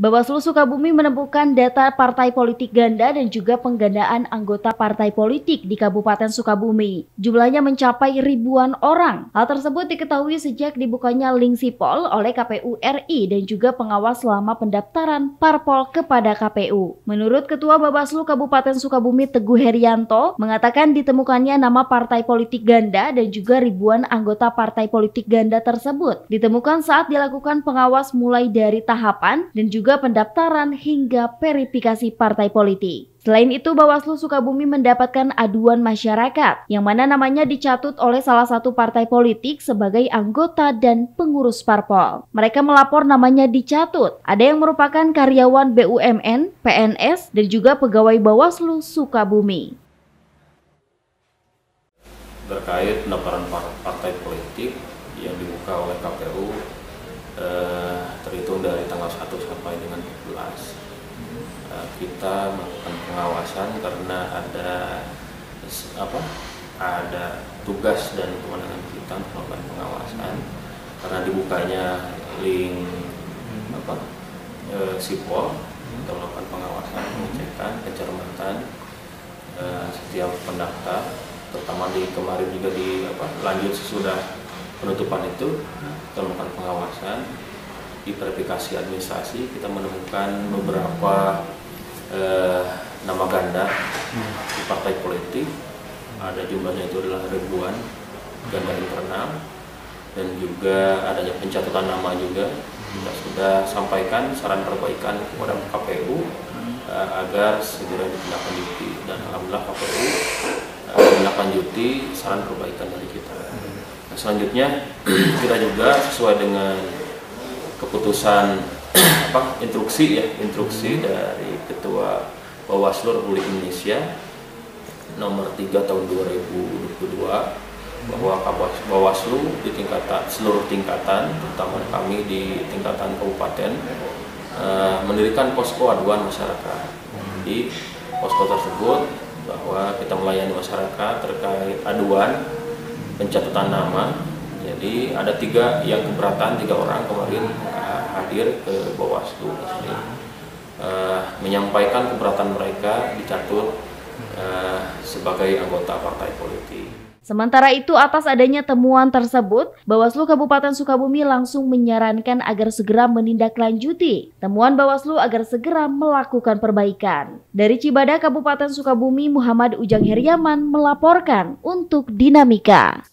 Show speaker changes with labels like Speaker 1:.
Speaker 1: Bawaslu Sukabumi menemukan data partai politik ganda dan juga penggandaan anggota partai politik di Kabupaten Sukabumi. Jumlahnya mencapai ribuan orang. Hal tersebut diketahui sejak dibukanya link sipol oleh KPU RI dan juga pengawas selama pendaftaran parpol kepada KPU. Menurut Ketua Bawaslu Kabupaten Sukabumi Teguh Herianto, mengatakan ditemukannya nama partai politik ganda dan juga ribuan anggota partai politik ganda tersebut. Ditemukan saat dilakukan pengawas mulai dari tahapan dan juga pendaftaran hingga verifikasi partai politik. Selain itu, Bawaslu Sukabumi mendapatkan aduan masyarakat yang mana namanya dicatut oleh salah satu partai politik sebagai anggota dan pengurus parpol. Mereka melapor namanya dicatut. Ada yang merupakan karyawan BUMN, PNS, dan juga pegawai Bawaslu Sukabumi.
Speaker 2: Terkait pendaftaran partai politik yang dibuka oleh KPU terhitung dari tanggal 1 sampai dengan 12. Kita melakukan pengawasan karena ada tugas dan kewenangan kita untuk melakukan pengawasan karena dibukanya link sipol untuk melakukan pengawasan, pengecekan, pencermatan setiap pendaftar, terutama di kemarin juga lanjut sesudah penutupan itu kita melakukan pengawasan. Di verifikasi administrasi kita menemukan beberapa nama ganda di partai politik, ada jumlahnya itu adalah ribuan ganda internal, dan juga adanya pencatutan nama juga. Kita sudah sampaikan saran perbaikan kepada KPU agar segera ditindaklanjuti, dan alhamdulillah KPU menindaklanjuti saran perbaikan dari kita. Nah, selanjutnya kita juga sesuai dengan keputusan instruksi dari Ketua Bawaslu Republik Indonesia nomor 3 tahun 2022 bahwa Bawaslu di seluruh tingkatan, terutama kami di tingkatan kabupaten, mendirikan posko aduan masyarakat. Di posko tersebut bahwa kita melayani masyarakat terkait aduan pencatatan nama. Jadi ada 3 yang keberatan, 3 orang kemarin hadir ke Bawaslu menyampaikan keberatan mereka dicatut sebagai anggota partai politik.
Speaker 1: Sementara itu, atas adanya temuan tersebut, Bawaslu Kabupaten Sukabumi langsung menyarankan agar segera menindaklanjuti temuan Bawaslu agar segera melakukan perbaikan. Dari Cibadak, Kabupaten Sukabumi, Muhammad Ujang Heriaman melaporkan untuk Dinamika.